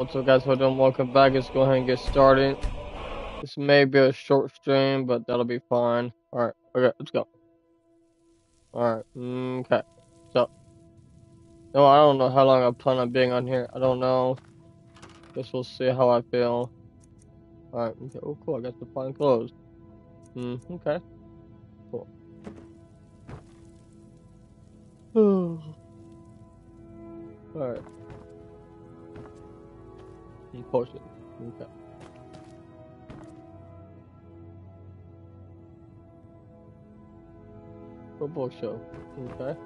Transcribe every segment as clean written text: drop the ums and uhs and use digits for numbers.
What's up, guys? Welcome back. Let's go ahead and get started. This may be a short stream, but that'll be fine. Alright, okay, let's go. Alright, okay. So, no, I don't know how long I plan on being on here. I don't know. Guess we'll see how I feel. Alright, okay. Oh, cool. I got some fine clothes. Okay. Cool. Alright. Potion. Okay. Football show. Okay.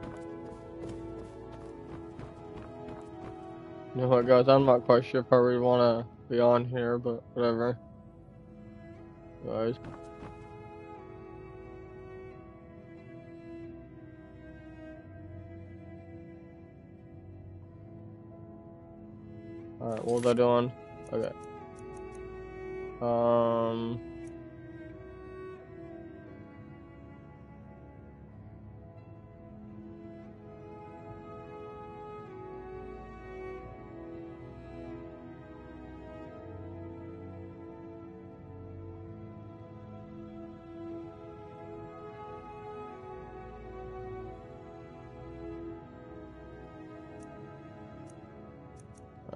You know what, guys? I'm not quite sure if I really want to be on here, but whatever. Guys. Alright, what was I doing? Okay.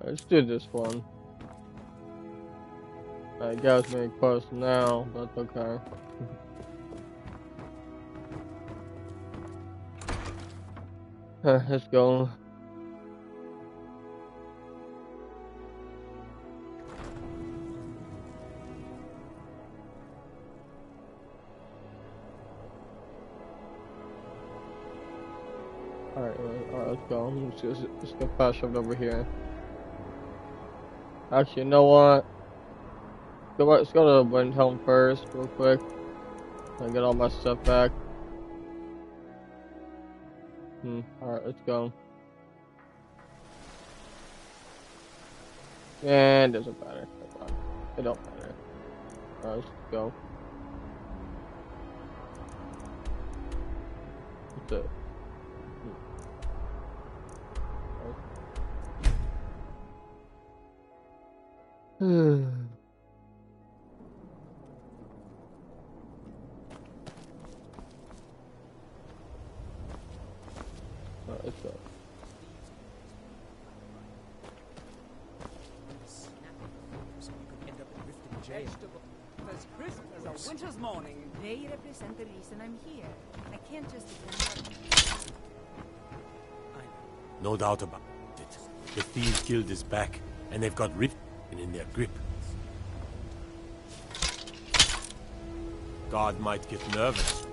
Let's do this one. I guess me close now, but okay. Let's go. Alright, let's go. Let's go fast travel over here. Actually, you know what? Let's go to the Windhelm first, real quick. And get all my stuff back. Alright, let's go. And it doesn't matter. It don't matter. Alright, let's go. That's it. Alright, let's go. As crisp as a winter's morning. They represent the reason I'm here. I can't just ignore them. No doubt about it. The Thieves Guild is back, and they've got Riften in their grip. God might get nervous.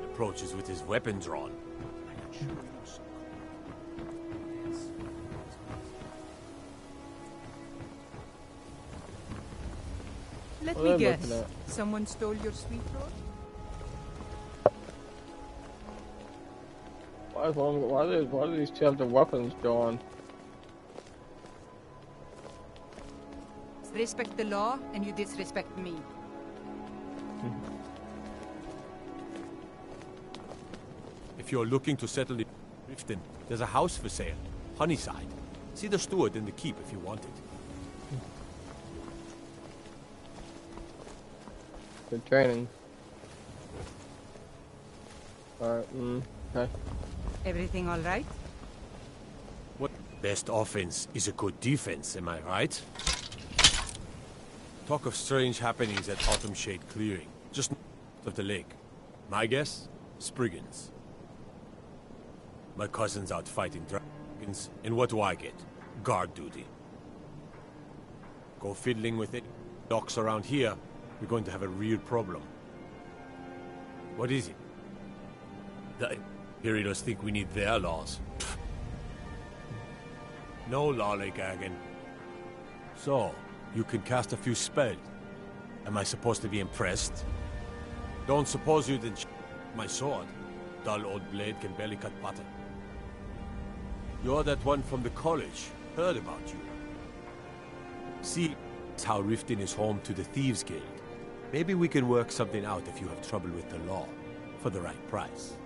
Approaches with his weapon drawn. Let me guess. Someone stole your sweet roll? Why do these two have their weapons drawn? Respect the law, and you disrespect me. If you're looking to settle in Riften, there's a house for sale. Honeyside. See the steward in the keep if you want it. Good training. Alright, okay. Everything all right? What best offense is a good defense, am I right? Talk of strange happenings at Autumn Shade Clearing, just north of the lake. My guess? Spriggans. My cousin's out fighting dragons, and what do I get? Guard duty. Go fiddling with it. Docks around here, we're going to have a real problem. What is it? The Imperials think we need their laws. No lollygagging. So, you can cast a few spells. Am I supposed to be impressed? Don't suppose you didn't my sword. Dull old blade can barely cut butter. You're that one from the college. Heard about you. See, it's how Riften is home to the Thieves Guild. Maybe we can work something out if you have trouble with the law. For the right price.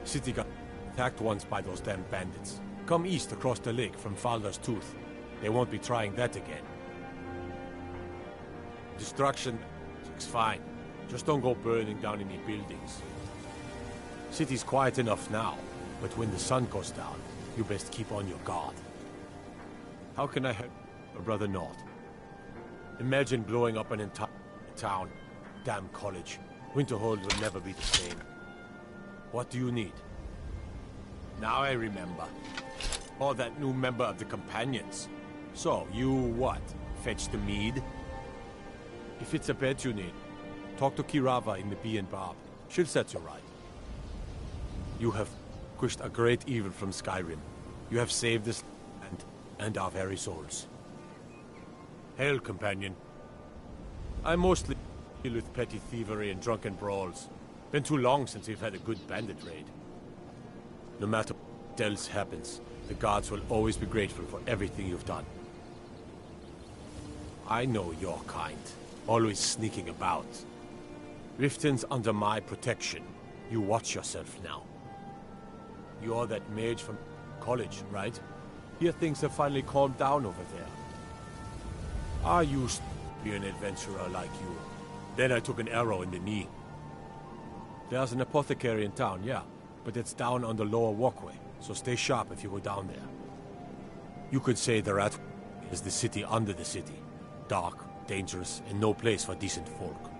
City got attacked once by those damn bandits. Come east across the lake from Falder's Tooth. They won't be trying that again. Destruction is fine. Just don't go burning down any buildings. City's quiet enough now, but when the sun goes down, you best keep on your guard. How can I help, Brother Nord? Imagine blowing up an entire town. Damn college. Winterhold will never be the same. What do you need? Now I remember. Oh, that new member of the Companions. So, you what? Fetch the mead? If it's a bed you need, talk to Kirava in the Bee and Barb. She'll set you right. You have pushed a great evil from Skyrim. You have saved this land and our very souls. Hail, companion. I mostly deal with petty thievery and drunken brawls. Been too long since we've had a good bandit raid. No matter what else happens, the gods will always be grateful for everything you've done. I know your kind. Always sneaking about. Riften's under my protection. You watch yourself now. You're that mage from college, right? Here things have finally calmed down over there. I used to be an adventurer like you. Then I took an arrow in the knee. There's an apothecary in town, yeah, but it's down on the lower walkway, so stay sharp if you go down there. You could say the Rat is the city under the city. Dark, dangerous, and no place for decent folk.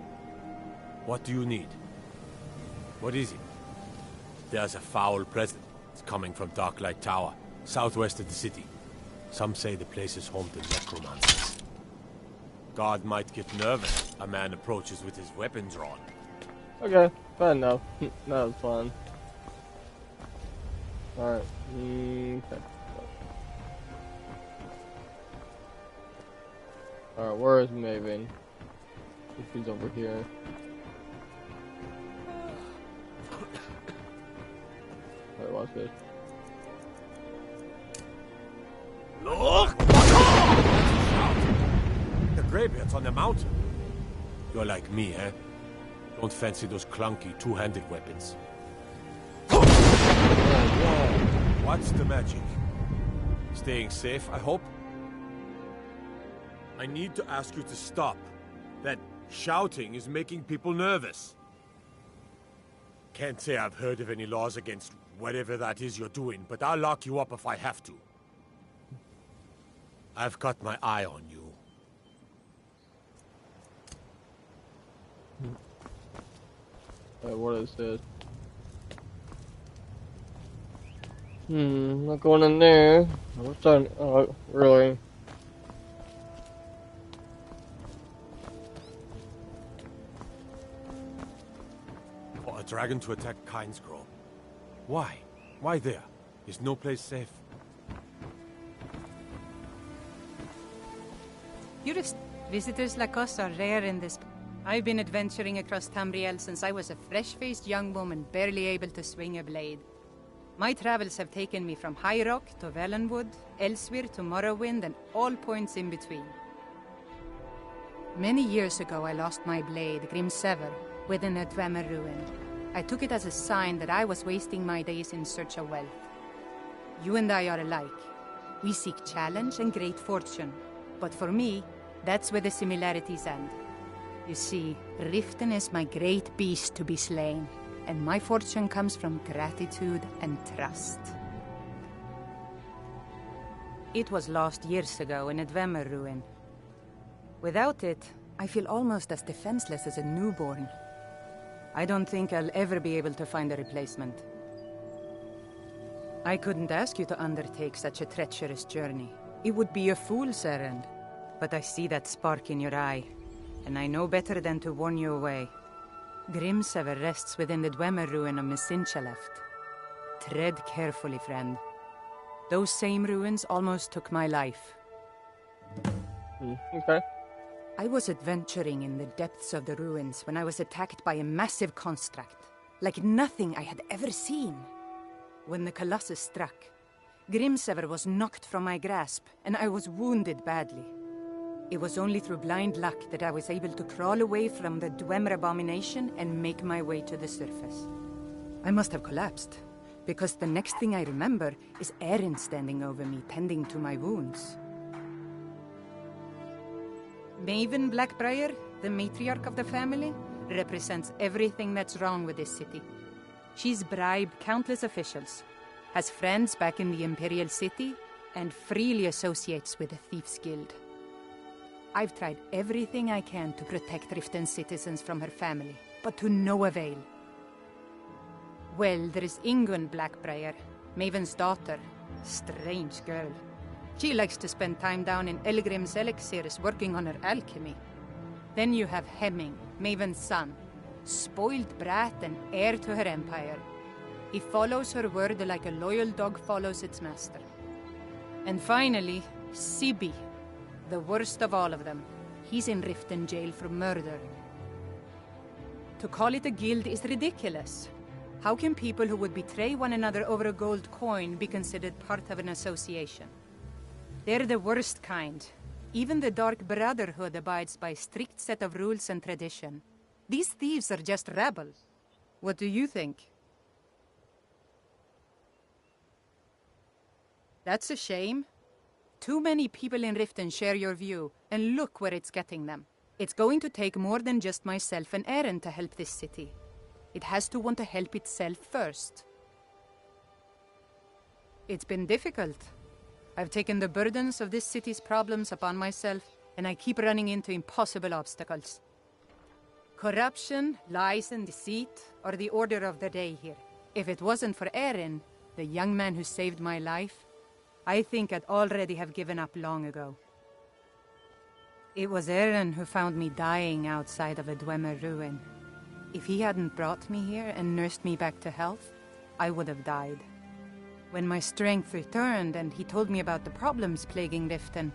What do you need? What is it? There's a foul presence coming from Darklight Tower, southwest of the city. Some say the place is home to necromancers. God might get nervous. A man approaches with his weapon drawn. Okay, fair enough. That was fun. Alright, okay. Alright, where is Maven? She's over here. Alright, watch this. Look! The Greybeard's on the mountain. You're like me, eh? Don't fancy those clunky two-handed weapons. What's the magic? Staying safe, I hope? I need to ask you to stop. That shouting is making people nervous. Can't say I've heard of any laws against whatever that is you're doing, but I'll lock you up if I have to. I've got my eye on you. What is this? Not going in there. What's on? Oh, really? For a dragon to attack Kynesgrove. Why? Why there? Is no place safe? Visitors like us are rare in this. I've been adventuring across Tamriel since I was a fresh-faced young woman barely able to swing a blade. My travels have taken me from High Rock to Valenwood, Elsewhere to Morrowind, and all points in between. Many years ago I lost my blade, Grimsever, within a Dwemer ruin. I took it as a sign that I was wasting my days in search of wealth. You and I are alike. We seek challenge and great fortune. But for me, that's where the similarities end. You see, Riften is my great beast to be slain, and my fortune comes from gratitude and trust. It was lost years ago in a Dwemer ruin. Without it, I feel almost as defenseless as a newborn. I don't think I'll ever be able to find a replacement. I couldn't ask you to undertake such a treacherous journey. It would be a fool's errand. But I see that spark in your eye, and I know better than to warn you away. Grimsever rests within the Dwemer ruin of Mesinchaleft. Tread carefully, friend. Those same ruins almost took my life. Okay. I was adventuring in the depths of the ruins when I was attacked by a massive construct, like nothing I had ever seen. When the Colossus struck, Grimsever was knocked from my grasp, and I was wounded badly. It was only through blind luck that I was able to crawl away from the Dwemer abomination and make my way to the surface. I must have collapsed, because the next thing I remember is Erin standing over me, tending to my wounds. Maven Blackbriar, the matriarch of the family, represents everything that's wrong with this city. She's bribed countless officials, has friends back in the Imperial City, and freely associates with the Thieves' Guild. I've tried everything I can to protect Riften's citizens from her family, but to no avail. Well, there is Ingun Blackbriar, Maven's daughter. Strange girl. She likes to spend time down in Elgrim's elixirs working on her alchemy. Then you have Hemming, Maven's son. Spoiled brat and heir to her empire. He follows her word like a loyal dog follows its master. And finally, Sibi, the worst of all of them. He's in Riften jail for murder. To call it a guild is ridiculous. How can people who would betray one another over a gold coin be considered part of an association? They're the worst kind. Even the Dark Brotherhood abides by a strict set of rules and tradition. These thieves are just rabble. What do you think? That's a shame. Too many people in Riften share your view, and look where it's getting them. It's going to take more than just myself and Eren to help this city. It has to want to help itself first. It's been difficult. I've taken the burdens of this city's problems upon myself, and I keep running into impossible obstacles. Corruption, lies and deceit are the order of the day here. If it wasn't for Eren, the young man who saved my life, I think I'd already have given up long ago. It was Eren who found me dying outside of a Dwemer ruin. If he hadn't brought me here and nursed me back to health, I would have died. When my strength returned and he told me about the problems plaguing Riften,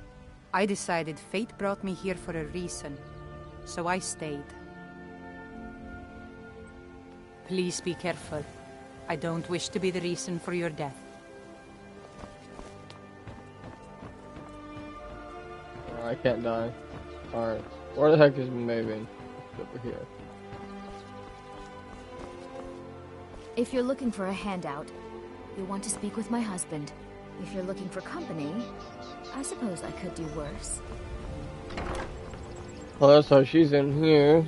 I decided fate brought me here for a reason, so I stayed. Please be careful. I don't wish to be the reason for your death. I can't die. Alright. Where the heck is Maven? Over here. If you're looking for a handout, you'll want to speak with my husband. If you're looking for company, I suppose I could do worse. Oh, so she's in here.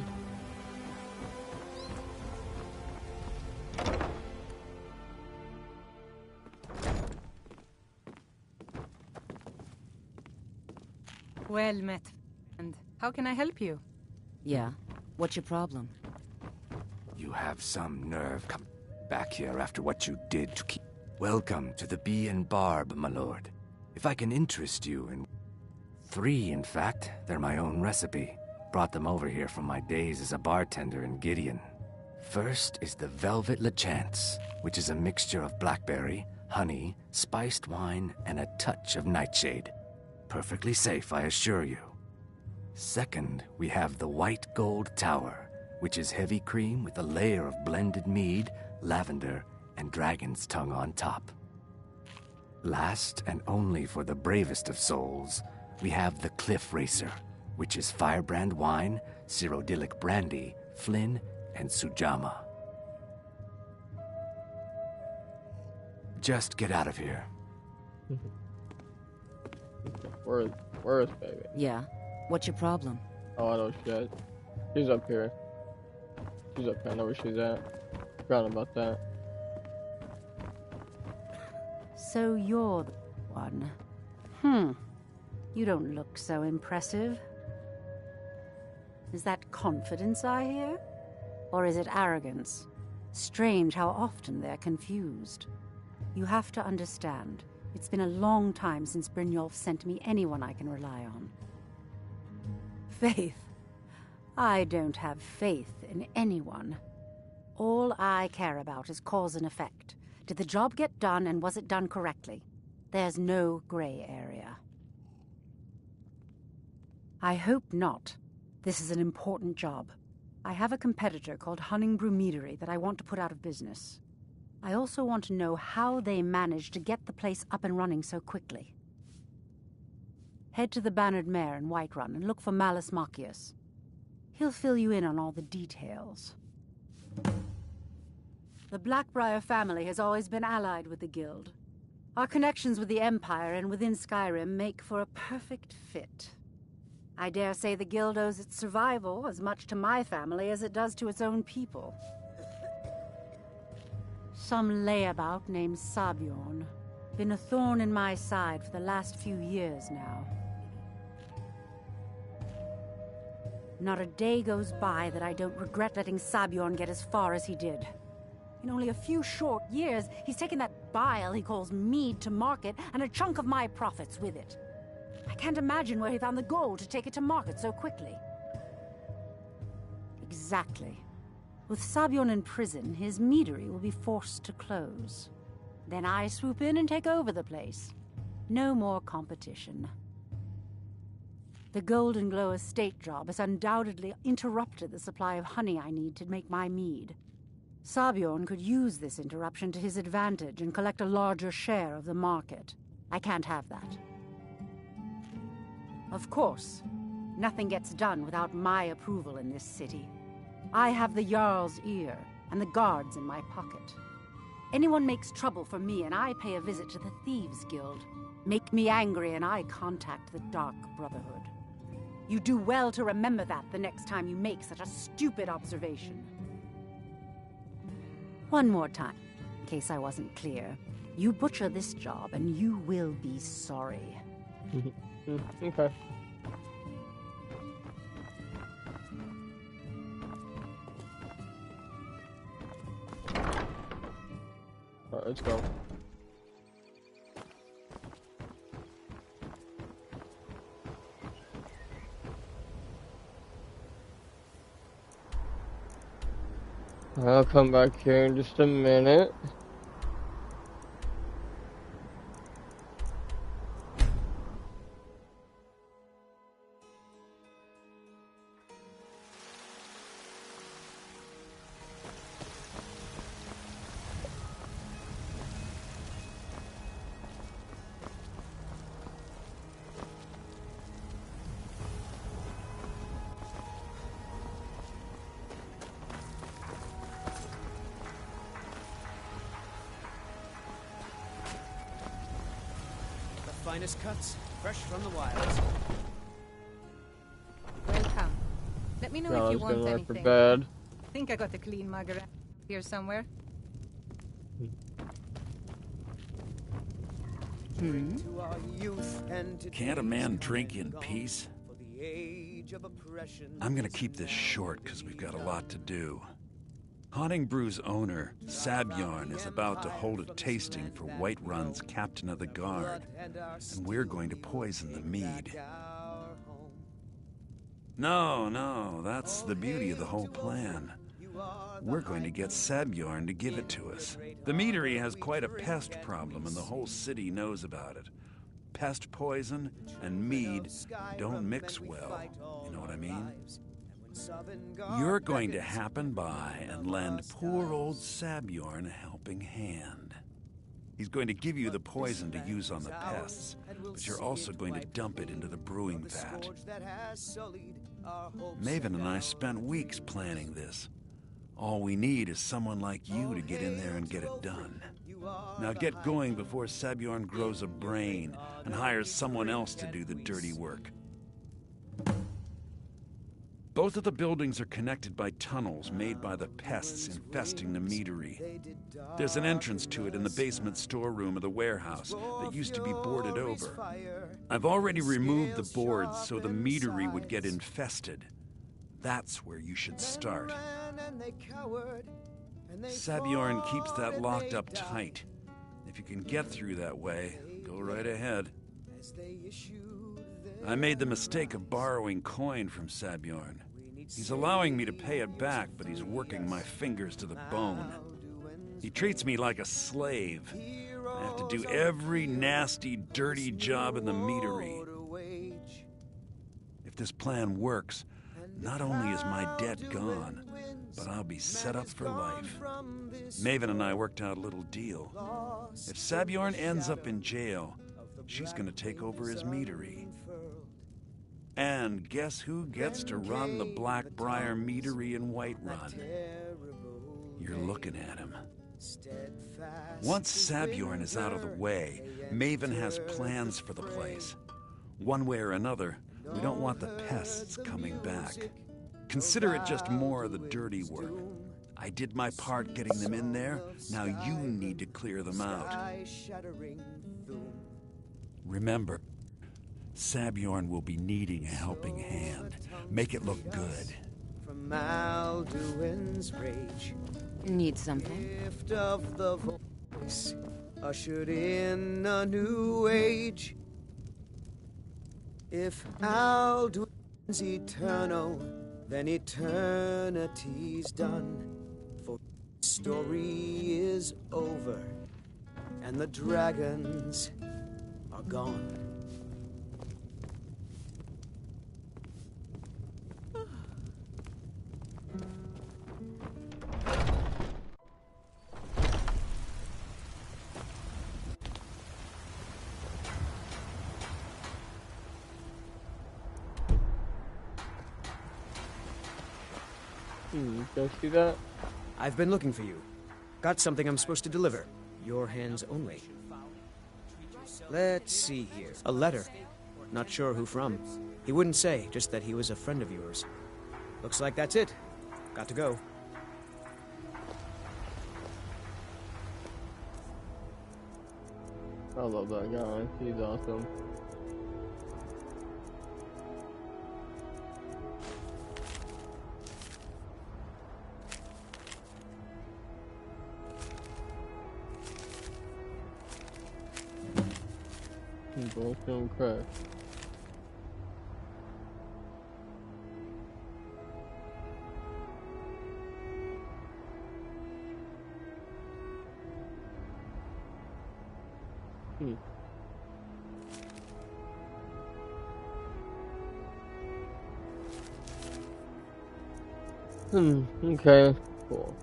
Well met. And how can I help you? Yeah? What's your problem? You have some nerve come back here after what you did to keep... Welcome to the Bee and Barb, my lord. If I can interest you in... 3, in fact. They're my own recipe. Brought them over here from my days as a bartender in Gideon. First is the Velvet LeChance, which is a mixture of blackberry, honey, spiced wine, and a touch of nightshade. Perfectly safe, I assure you. Second, we have the White Gold Tower, which is heavy cream with a layer of blended mead, lavender, and dragon's tongue on top. Last, and only for the bravest of souls, we have the Cliff Racer, which is firebrand wine, Cyrodiilic brandy, Flynn, and Sujamma. Just get out of here. Where is baby? Yeah? What's your problem? Oh, I know shit. She's up here. She's up here. I know where she's at. Forgot about that. So you're the one. You don't look so impressive. Is that confidence I hear? Or is it arrogance? Strange how often they're confused. You have to understand, it's been a long time since Brynjolf sent me anyone I can rely on. Faith? I don't have faith in anyone. All I care about is cause and effect. Did the job get done, and was it done correctly? There's no gray area. I hope not. This is an important job. I have a competitor called Hunningbrew Meadery that I want to put out of business. I also want to know how they managed to get the place up and running so quickly. Head to the Bannered Mare in Whiterun and look for Malus Machius. He'll fill you in on all the details. The Blackbriar family has always been allied with the Guild. Our connections with the Empire and within Skyrim make for a perfect fit. I dare say the guild owes its survival as much to my family as it does to its own people. Some layabout named Sabjorn. Been a thorn in my side for the last few years now. Not a day goes by that I don't regret letting Sabjorn get as far as he did. In only a few short years, he's taken that bile he calls mead to market, and a chunk of my profits with it. I can't imagine where he found the gold to take it to market so quickly. Exactly. With Sabjorn in prison, his meadery will be forced to close. Then I swoop in and take over the place. No more competition. The Golden Glow estate job has undoubtedly interrupted the supply of honey I need to make my mead. Sabjorn could use this interruption to his advantage and collect a larger share of the market. I can't have that. Of course, nothing gets done without my approval in this city. I have the Jarl's ear and the guards in my pocket. Anyone makes trouble for me and I pay a visit to the Thieves' Guild. Make me angry and I contact the Dark Brotherhood. You do well to remember that the next time you make such a stupid observation. One more time, in case I wasn't clear. You butcher this job and you will be sorry. Okay. Alright, let's go. I'll come back here in just a minute. Finest cuts, fresh from the wilds. Welcome. Let me know No, if you it's want gonna work anything. for bed. I think I got a clean mug around here somewhere. To our youth and to Can't a man drink in peace? for the age of oppression. I'm gonna keep this short because we've got a lot to do. Haunting Brew's owner, Sabjorn, is about to hold a tasting for Whiterun's captain of the guard, and we're going to poison the mead. No, that's the beauty of the whole plan. We're going to get Sabjorn to give it to us. The meadery has quite a pest problem, and the whole city knows about it. Pest poison and mead don't mix well, you know what I mean? You're going to happen by and lend poor old Sabjorn a helping hand. He's going to give you the poison to use on the pests, but you're also going to dump it into the brewing vat. Maven and I spent weeks planning this. All we need is someone like you to get in there and get it done. Now get going before Sabjorn grows a brain and hires someone else to do the dirty work. Both of the buildings are connected by tunnels made by the pests infesting the meadery. There's an entrance to it in the basement storeroom of the warehouse that used to be boarded over. I've already removed the boards so the meadery would get infested. That's where you should start. Sabjorn keeps that locked up tight. If you can get through that way, go right ahead. I made the mistake of borrowing coin from Sabjorn. He's allowing me to pay it back, but he's working my fingers to the bone. He treats me like a slave. I have to do every nasty, dirty job in the meadery. If this plan works, not only is my debt gone, but I'll be set up for life. Maven and I worked out a little deal. If Sabjorn ends up in jail, she's gonna take over his meadery. And guess who gets to run the Blackbriar meadery in Whiterun? You're looking at him. Once Sabjorn is out of the way, Maven has plans for the place. One way or another, We don't want the pests coming back. Consider it just more of the dirty work. I did my part getting them in there. Now you need to clear them out. Remember, Sabjorn will be needing a helping hand. Make it look good. From Alduin's rage, Need something? gift of the voice ushered in a new age. If Alduin's eternal, then eternity's done. For the story is over, and the dragons are gone. Don't see that? I've been looking for you. Got something I'm supposed to deliver. Your hands only. Let's see here. A letter. Not sure who from. He wouldn't say, just that he was a friend of yours. Looks like that's it. Got to go. I love that guy. He's awesome. Don't crash. Okay, cool.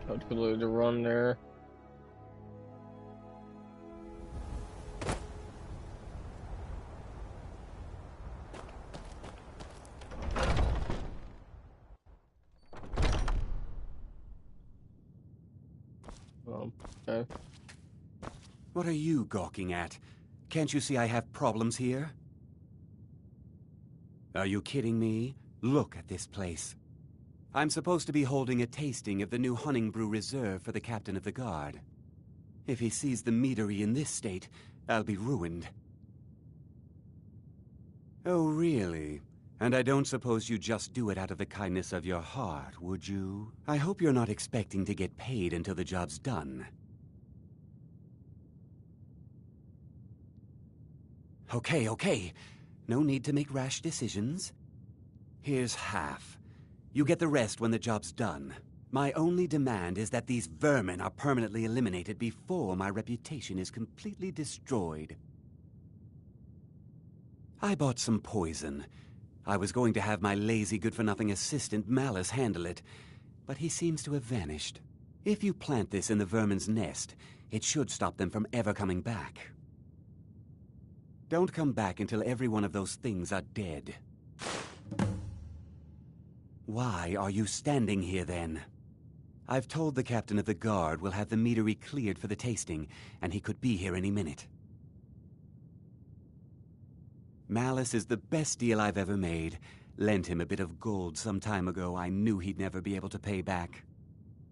I could lose a run there. Okay. What are you gawking at? Can't you see I have problems here? Are you kidding me? Look at this place. I'm supposed to be holding a tasting of the new Honningbrew Reserve for the captain of the guard. If he sees the meadery in this state, I'll be ruined. Oh, really? And I don't suppose you just do it out of the kindness of your heart, would you? I hope you're not expecting to get paid until the job's done. Okay. No need to make rash decisions. Here's half. You get the rest when the job's done. My only demand is that these vermin are permanently eliminated before my reputation is completely destroyed. I bought some poison. I was going to have my lazy, good-for-nothing assistant Malice handle it, but he seems to have vanished. If you plant this in the vermin's nest, it should stop them from ever coming back. Don't come back until every one of those things are dead. Why are you standing here, then? I've told the captain of the guard we'll have the meadery cleared for the tasting, and he could be here any minute. Malice is the best deal I've ever made. Lent him a bit of gold some time ago I knew he'd never be able to pay back.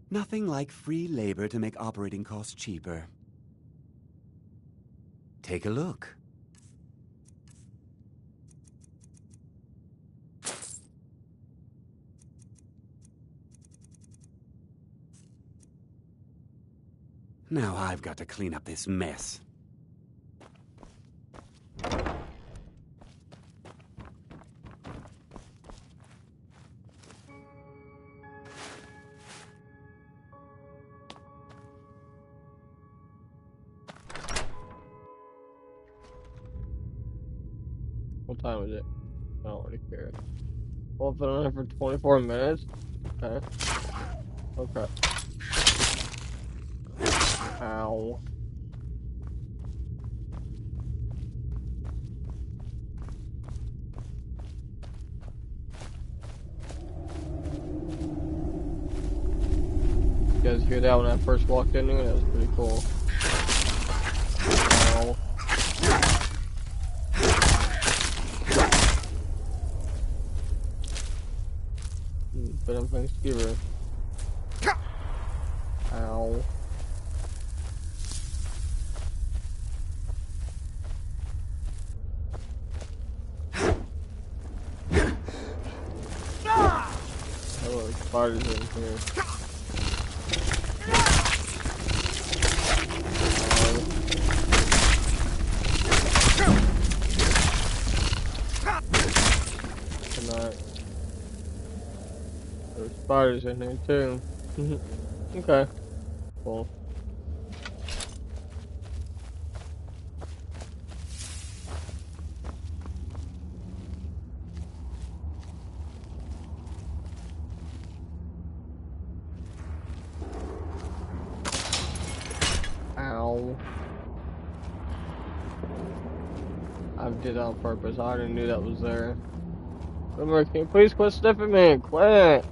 Nothing like free labor to make operating costs cheaper. Take a look. Now I've got to clean up this mess. What time is it? I don't really care. Well, I've been on it for 24 minutes. Okay. Okay. Ow. guys hear that when I first walked in there? That was pretty cool. Ow. But I'm Thanksgiving. Ow. Oh, spiders in here. There's spiders in here too. Okay. Cool. Ow. I did that on purpose. I already knew that was there. Remember, can you please quit sniffing me? Quit!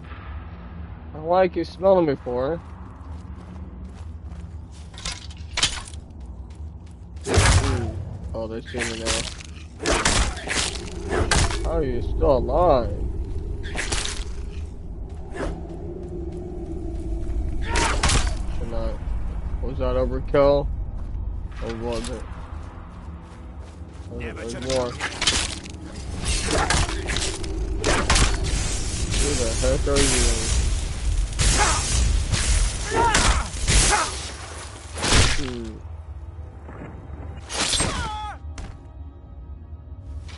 I don't like you smelling me for. Oh, they see me now. How are you still alive? Was that overkill? Or was it? There's more. Who the heck are you?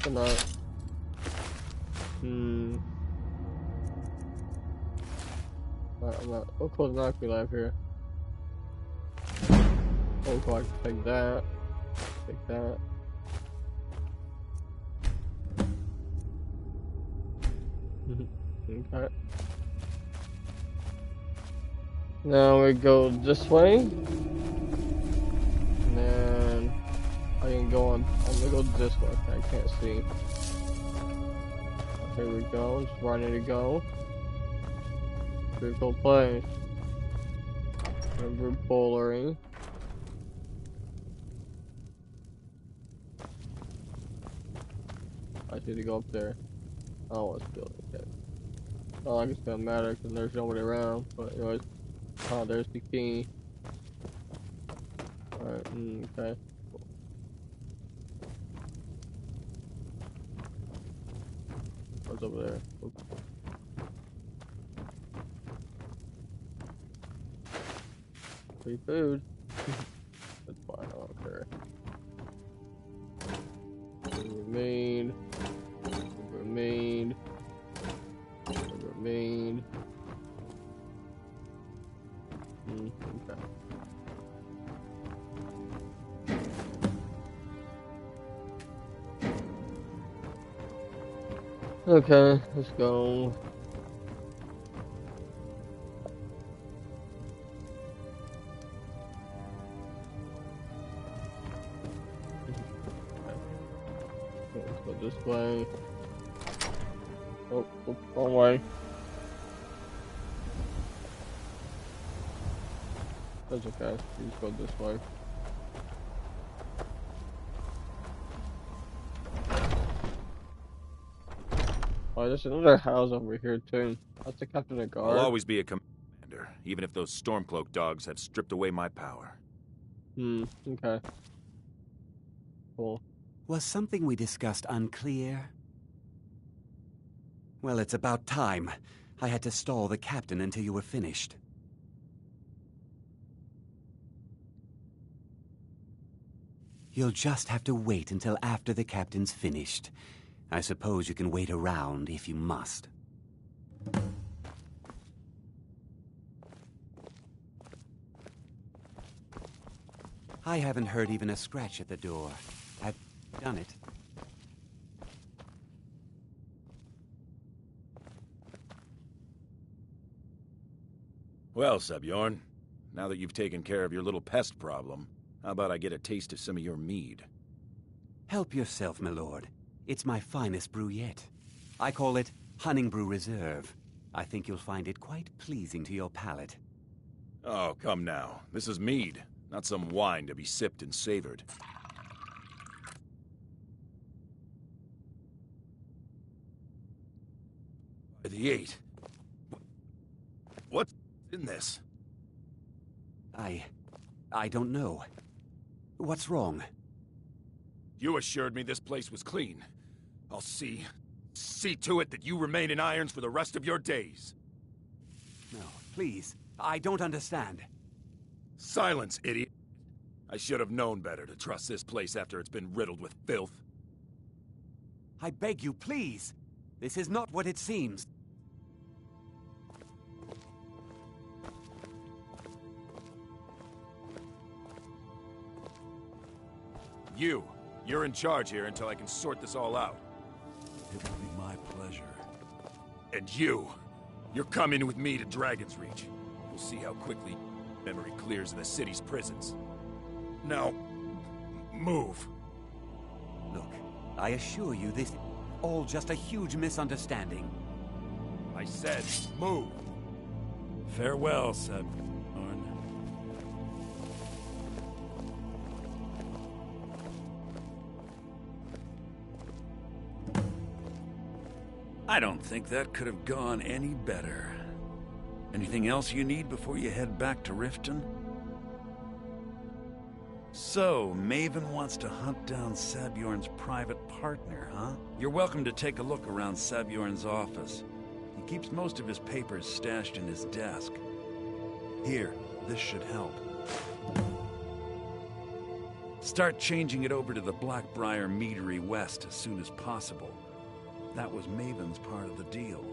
Cannot. I'm not. What close knock we live here? Oh, cool, I can take that. Take that. Okay. Now we go this way. And then I can go on. I'm gonna go this way. I can't see. Here we go. It's where I need to go. Pretty cool place. Remember bowling. I need to go up there. I don't want to steal it. Okay. Not like it's gonna matter because there's nobody around. But anyways, oh, there's the key. Alright, okay. Cool. What's over there? Oops. Free food. That's fine, I don't care. Remain. Remain. Remain. Okay. Okay, let's go. Let's go this way. Oh, wrong way. That's okay. You just go this way. Oh, there's another house over here too. That's the captain of guard. I'll always be a commander, even if those Stormcloak dogs have stripped away my power. Okay. Cool. Was something we discussed unclear? Well, it's about time. I had to stall the captain until you were finished. You'll just have to wait until after the captain's finished. I suppose you can wait around if you must. I haven't heard even a scratch at the door. I've done it. Well, Sebjorn, now that you've taken care of your little pest problem, how about I get a taste of some of your mead? Help yourself, my lord. It's my finest brew yet. I call it Honningbrew Reserve. I think you'll find it quite pleasing to your palate. Oh, come now. This is mead, not some wine to be sipped and savored. By the 8. What's in this? I don't know. What's wrong? You assured me this place was clean. I'll see to it that you remain in irons for the rest of your days. No, please. I don't understand. Silence, idiot. I should have known better to trust this place after it's been riddled with filth. I beg you, please. This is not what it seems. You're in charge here until I can sort this all out. It will be my pleasure. And you're coming with me to Dragon's Reach. We'll see how quickly memory clears in the city's prisons. Now, move. Look, I assure you this is all just a huge misunderstanding. I said, move. Farewell, Sebjorn. I don't think that could have gone any better. Anything else you need before you head back to Riften? So, Maven wants to hunt down Sabjorn's private partner, huh? You're welcome to take a look around Sabjorn's office. He keeps most of his papers stashed in his desk. Here, this should help. Start changing it over to the Blackbriar Meadery West as soon as possible. That was Maven's part of the deal.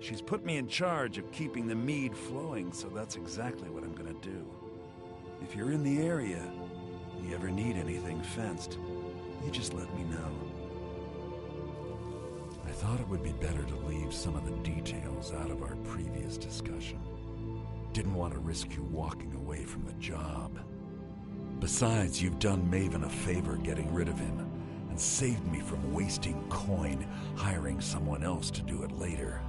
She's put me in charge of keeping the mead flowing, so that's exactly what I'm gonna do. If you're in the area, and you ever need anything fenced, you just let me know. I thought it would be better to leave some of the details out of our previous discussion. Didn't want to risk you walking away from the job. Besides, you've done Maven a favor getting rid of him, and saved me from wasting coin hiring someone else to do it later.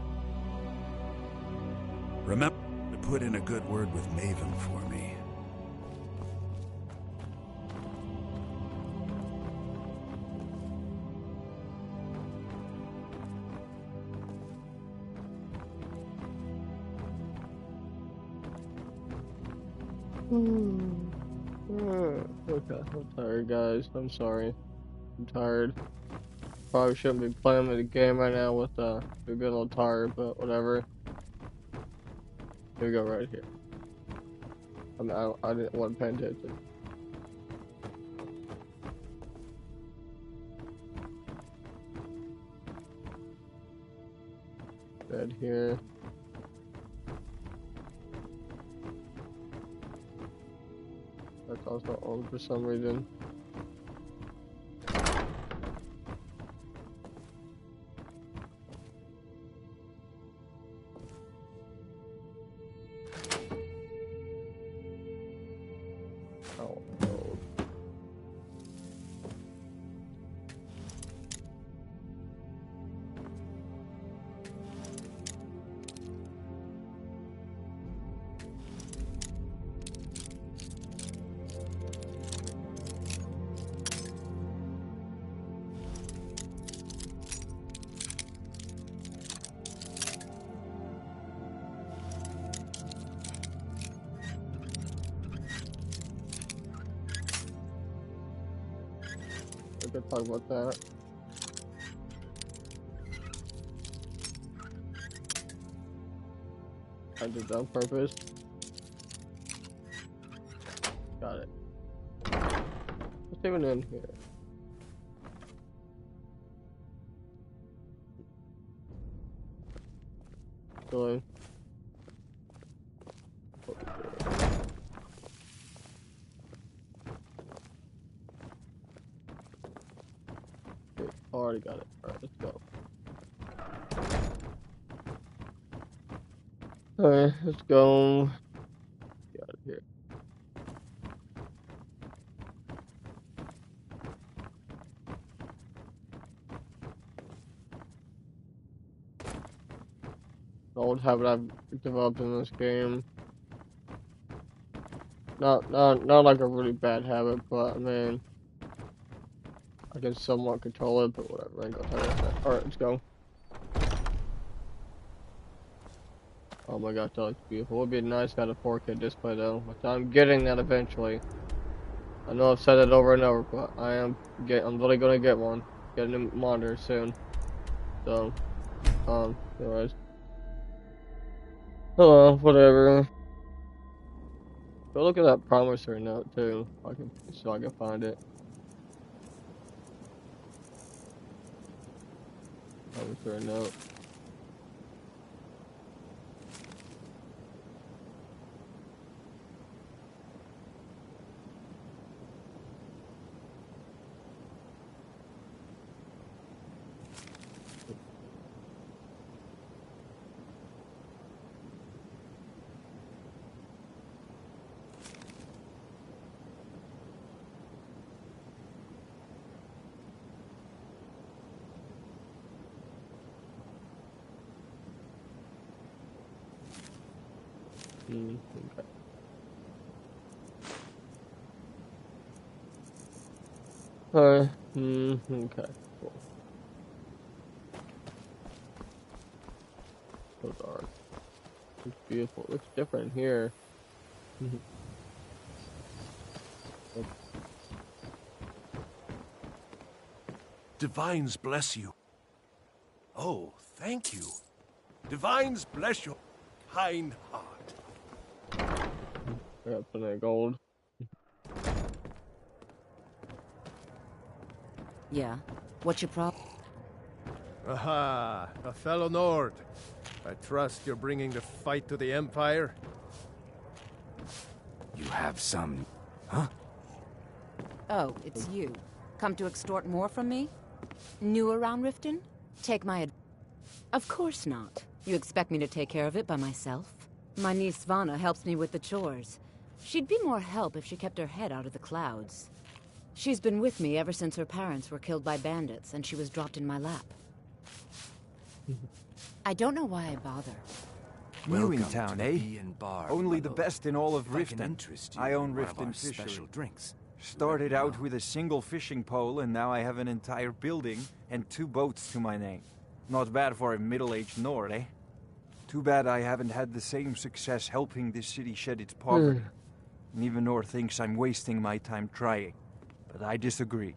Remember to put in a good word with Maven for me. Okay, I'm tired, guys. I'm sorry. I'm tired. Probably shouldn't be playing with the game right now with being a little tired, but whatever. Here we go, right here. I mean, I didn't want to pay attention. Bed here. That's also on for some reason. Oh, no. We could talk about that. I did that on purpose. Got it. What's even in here? Really? Already got it. Alright, let's go. Alright, let's go. Get out of here. The old habit I've developed in this game. Not like a really bad habit, but I mean, I can somewhat control it, but whatever. I ain't gonna tell you that. Alright, let's go. Oh my gosh, that looks beautiful. It would be nice to have a 4K display though, but I'm getting that eventually. I know I've said it over and over, but I'm really gonna get one. Get a new monitor soon. So, anyways. Oh, whatever. Go look at that promissory note too. So I can find it. Promissory note. Okay. Okay, cool. So dark. It's beautiful. It looks different here. Divines bless you. Oh, thank you. Divines bless your kind heart. I got plenty of gold. Yeah. What's your problem? Aha, a fellow Nord. I trust you're bringing the fight to the Empire. You have some... Huh? Oh, it's you. Come to extort more from me? New around Riften? Take my Of course not. You expect me to take care of it by myself? My niece Svana helps me with the chores. She'd be more help if she kept her head out of the clouds. She's been with me ever since her parents were killed by bandits and she was dropped in my lap. I don't know why I bother. New in town, eh? Only the best in all of Riften. I own Riften Fishery. Drinks. Started out with a single fishing pole, and now I have an entire building and 2 boats to my name. Not bad for a middle-aged Nord, eh? Too bad I haven't had the same success helping this city shed its poverty. Nivenor thinks I'm wasting my time trying, but I disagree.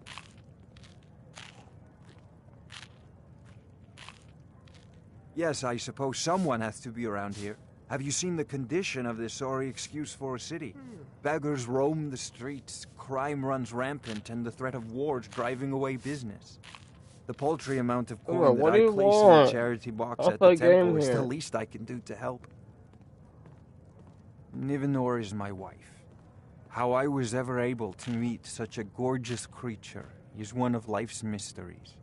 Yes, I suppose someone has to be around here. Have you seen the condition of this sorry excuse for a city? Beggars roam the streets, crime runs rampant, and the threat of war's driving away business. The paltry amount of corn that I place in the charity box at the temple is the least I can do to help. Nivenor is my wife. How I was ever able to meet such a gorgeous creature is one of life's mysteries.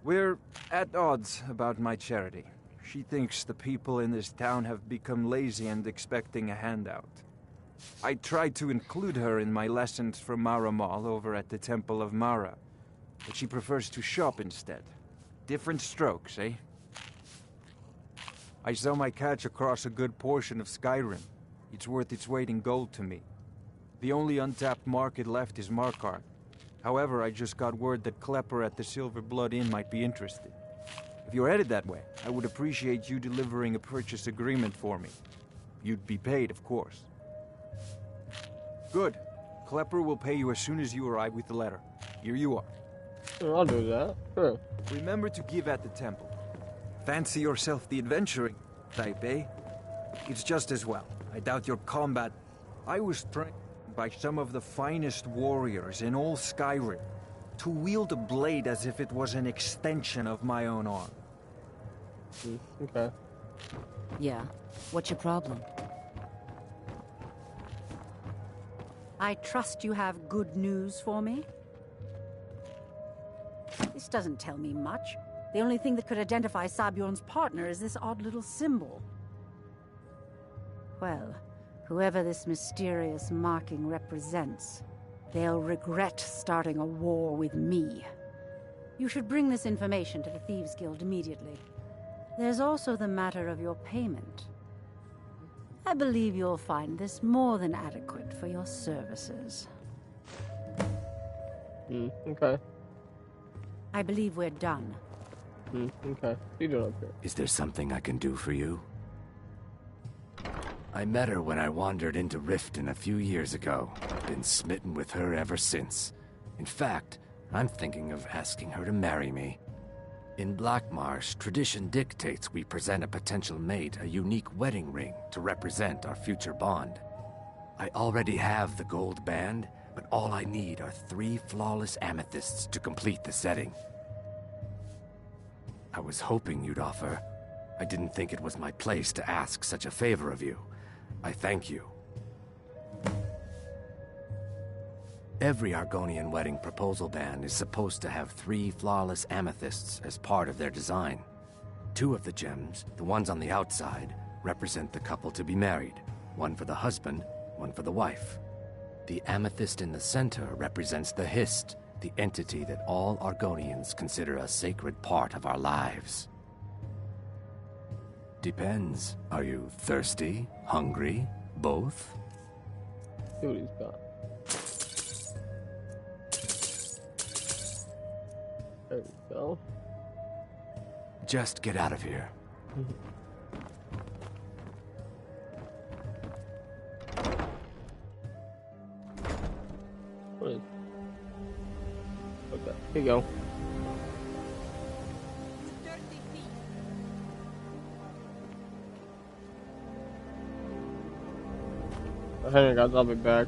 We're at odds about my charity. She thinks the people in this town have become lazy and expecting a handout. I tried to include her in my lessons from Mara Mall over at the Temple of Mara, but she prefers to shop instead. Different strokes, eh? I sell my catch across a good portion of Skyrim. It's worth its weight in gold to me. The only untapped market left is Markarth. However, I just got word that Klepper at the Silver Blood Inn might be interested. If you're headed that way, I would appreciate you delivering a purchase agreement for me. You'd be paid, of course. Good. Klepper will pay you as soon as you arrive with the letter. Here you are. Sure, I'll do that. Sure. Remember to give at the temple. Fancy yourself the adventuring type, eh? It's just as well. I doubt your combat. I was trained by some of the finest warriors in all Skyrim to wield a blade as if it was an extension of my own arm. Okay. Yeah. What's your problem? I trust you have good news for me? This doesn't tell me much. The only thing that could identify Sabjorn's partner is this odd little symbol. Well, whoever this mysterious marking represents, they'll regret starting a war with me. You should bring this information to the Thieves' Guild immediately. There's also the matter of your payment. I believe you'll find this more than adequate for your services. Okay. I believe we're done. Okay. You do it up here. Is there something I can do for you? I met her when I wandered into Riften a few years ago. I've been smitten with her ever since. In fact, I'm thinking of asking her to marry me. In Blackmarsh, tradition dictates we present a potential mate a unique wedding ring to represent our future bond. I already have the gold band, but all I need are 3 flawless amethysts to complete the setting. I was hoping you'd offer. I didn't think it was my place to ask such a favor of you. I thank you. Every Argonian wedding proposal band is supposed to have 3 flawless amethysts as part of their design. 2 of the gems, the ones on the outside, represent the couple to be married. 1 for the husband, 1 for the wife. The amethyst in the center represents the Hist, the entity that all Argonians consider a sacred part of our lives. Depends. Are you thirsty? Hungry? Both? See what he's got. There we go. Just get out of here. What is? Okay, here you go. Hang on, guys. I'll be back.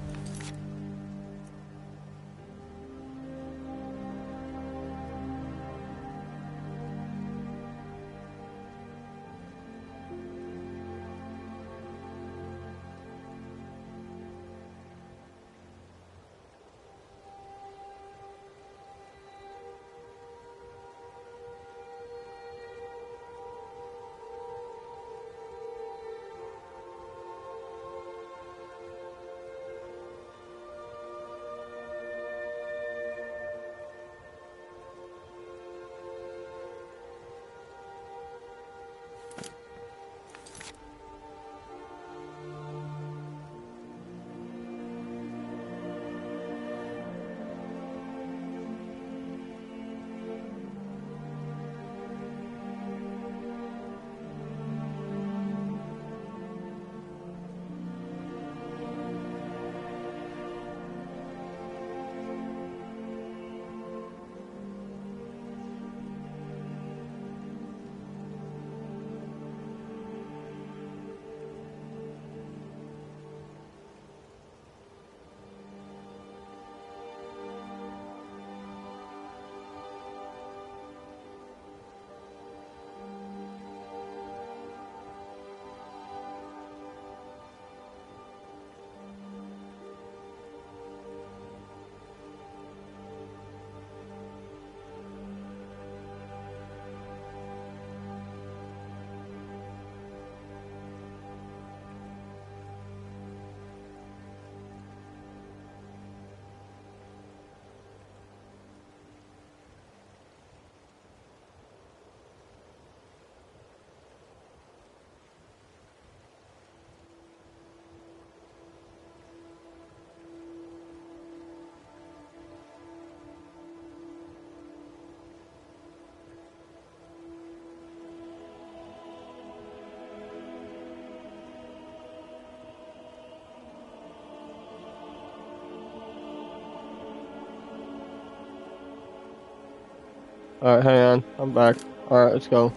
Alright, hang on. I'm back. Alright, let's go.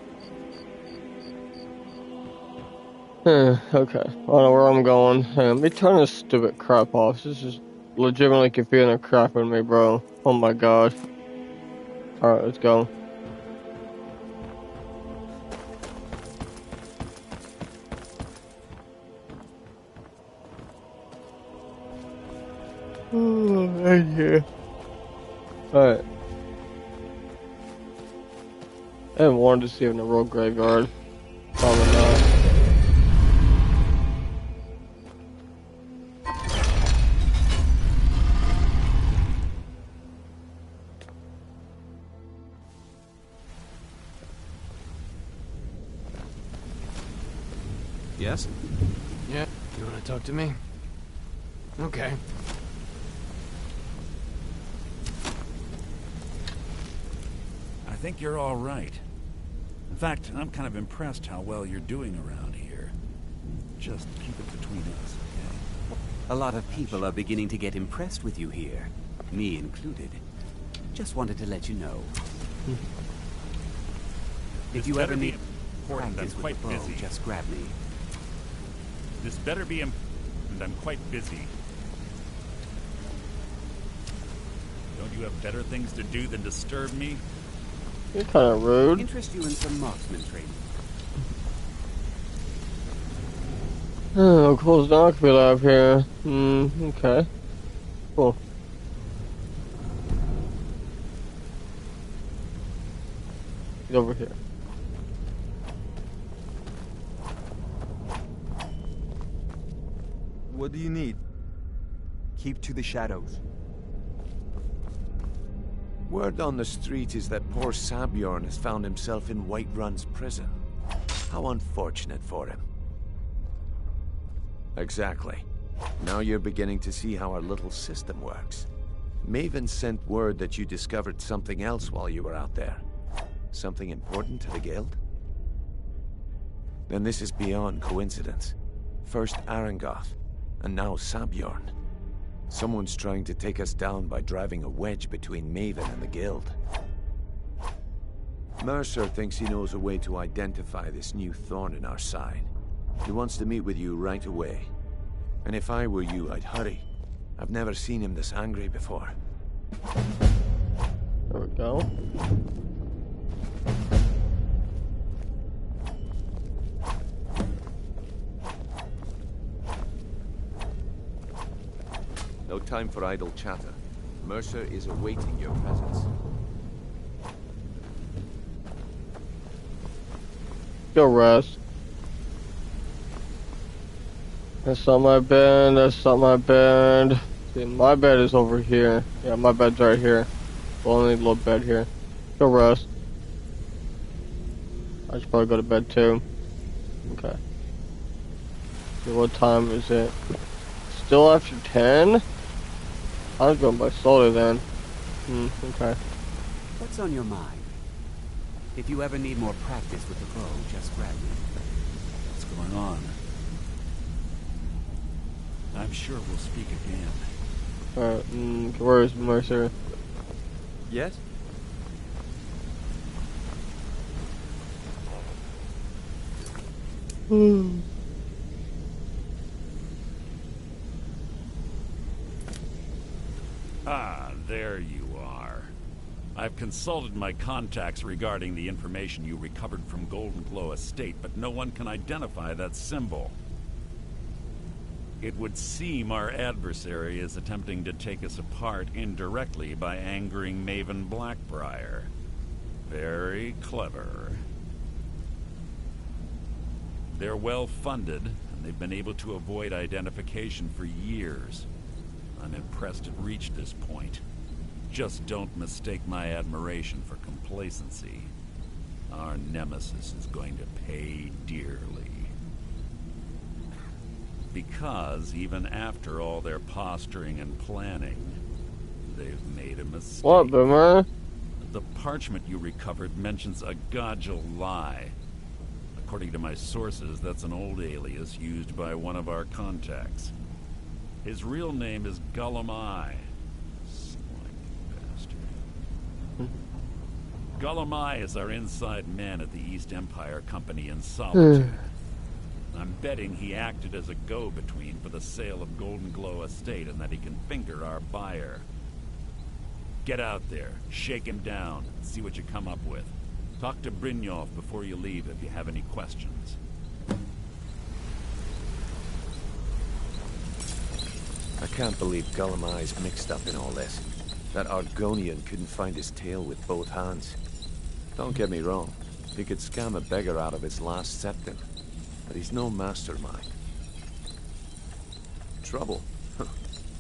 Okay. I don't know where I'm going. Hey, let me turn this stupid crap off. This is legitimately confusing the crap out of me, bro. Oh my god. Alright, let's go. Oh, thank you. Alright. I haven't wanted to see it in the road graveyard. Probably not. Yes? Yeah. talk to me? Okay. I think you're all right. In fact, I'm kind of impressed how well you're doing around here. Just keep it between us, okay? A lot of people are beginning to get impressed with you here, me included. Just wanted to let you know. If you ever need practice with the bow, just grab me. This better be important. I'm quite busy. Don't you have better things to do than disturb me? You're kind of rude. Interest you in some marksman training. Oh, cool Knoxville up here. Okay. Cool. Get over here. What do you need? Keep to the shadows. Word on the street is that poor Sabjorn has found himself in Whiterun's prison. How unfortunate for him. Exactly. Now you're beginning to see how our little system works. Maven sent word that you discovered something else while you were out there. Something important to the guild? Then this is beyond coincidence. First Arangoth, and now Sabjorn. Someone's trying to take us down by driving a wedge between Maven and the guild. Mercer thinks he knows a way to identify this new thorn in our side. He wants to meet with you right away. And if I were you, I'd hurry. I've never seen him this angry before. There we go. No time for idle chatter. Mercer is awaiting your presence. Go rest. That's not my bed. That's not my bed. See, my bed is over here. Yeah, my bed's right here. Only little bed here. Go rest. I should probably go to bed too. Okay. So what time is it? Still after 10? I was going by slowly then. Okay. What's on your mind? If you ever need more practice with the bow, just grab me. What's going on? I'm sure we'll speak again. Alright, where is Mercer? Yes? Ah, there you are. I've consulted my contacts regarding the information you recovered from Golden Glow Estate, but no one can identify that symbol. It would seem our adversary is attempting to take us apart indirectly by angering Maven Blackbriar. Very clever. They're well funded, and they've been able to avoid identification for years. I'm impressed it reached this point. Just don't mistake my admiration for complacency. Our nemesis is going to pay dearly. Because even after all their posturing and planning, they've made a mistake. What, Boomer? The parchment you recovered mentions a Godgel lie. According to my sources, that's an old alias used by one of our contacts. His real name is Gullum Eye. Slimy bastard. Gullum Eye is our inside man at the East Empire Company in Solitude. I'm betting he acted as a go-between for the sale of Golden Glow Estate and that he can finger our buyer. Get out there, shake him down, and see what you come up with. Talk to Brynjolf before you leave if you have any questions. I can't believe Gullumeye's mixed up in all this. That Argonian couldn't find his tail with both hands. Don't get me wrong, he could scam a beggar out of his last septim, but he's no mastermind. Trouble?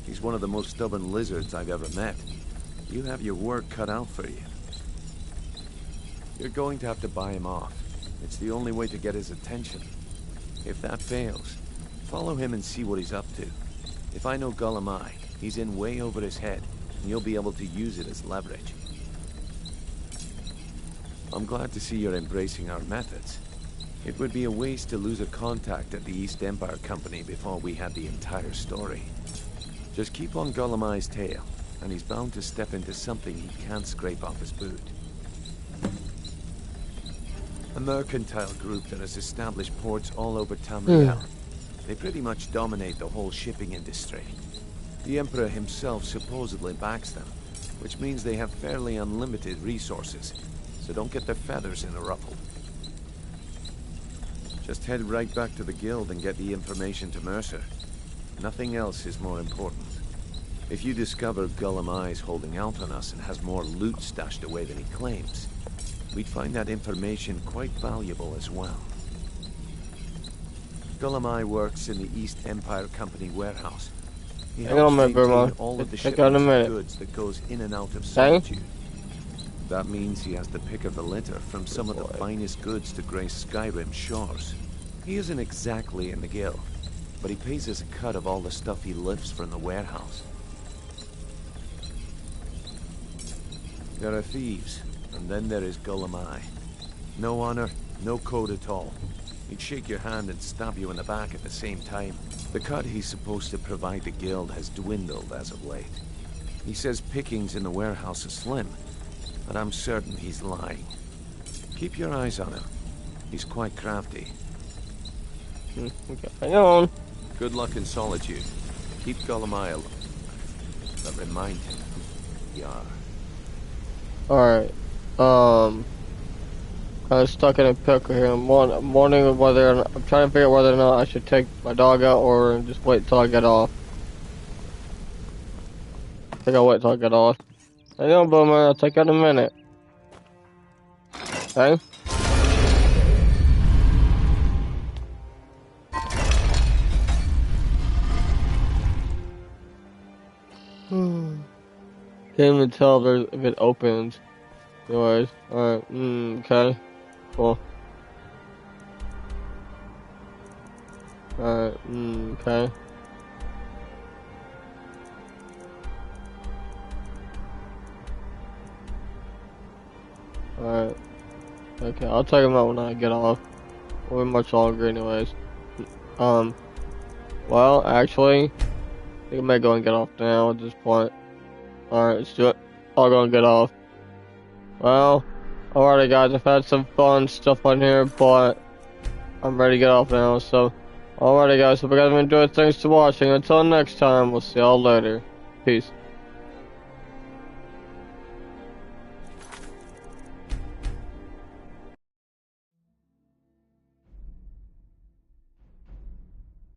He's one of the most stubborn lizards I've ever met. You have your work cut out for you. You're going to have to buy him off. It's the only way to get his attention. If that fails, Follow him and see what he's up to. If I know Gulamai, he's in way over his head, and you'll be able to use it as leverage. I'm glad to see you're embracing our methods. It would be a waste to lose a contact at the East Empire Company before we had the entire story. Just keep on Gulamai's tail, and he's bound to step into something he can't scrape off his boot. A mercantile group that has established ports all over Tamriel. They pretty much dominate the whole shipping industry. The Emperor himself supposedly backs them, which means they have fairly unlimited resources, so don't get their feathers in a ruffle. Just head right back to the guild and get the information to Mercer. Nothing else is more important. If you discover Gulamai's holding out on us and has more loot stashed away than he claims, we'd find that information quite valuable as well. Gulamai works in the East Empire Company warehouse. He helps maintain all of the shipments of goods that goes in and out of Solitude. That means he has the pick of the litter from some of the finest goods to grace Skyrim shores. He isn't exactly in the guild, but he pays us a cut of all the stuff he lifts from the warehouse. There are thieves, and then there is Gulamai. No honor, no code at all. He'd shake your hand and stab you in the back at the same time. The cut he's supposed to provide the guild has dwindled as of late. He says pickings in the warehouse are slim, but I'm certain he's lying. Keep your eyes on him. He's quite crafty. Okay, hang on. Good luck in Solitude. Keep Gulamai alive, but remind him who you are. Alright. Kind of stuck in a pickle here. I'm wondering whether I'm trying to figure out whether or not I should take my dog out or just wait till I get off. I think I'll wait till I get off. Hang on, Boomer. I'll take it in a minute. Okay. Can't even tell if it opens. Anyways, alright, okay. Cool. Alright, okay. Alright. Okay, I'll take him out when I get off. We're much longer anyways. Well, actually, I think I may go and get off now at this point. Alright, let's do it. I'll go and get off. Well, alrighty guys, I've had some fun stuff on here, but I'm ready to get off now, so alrighty guys, hope you guys have enjoyed. Thanks for watching. Until next time, we'll see y'all later. Peace.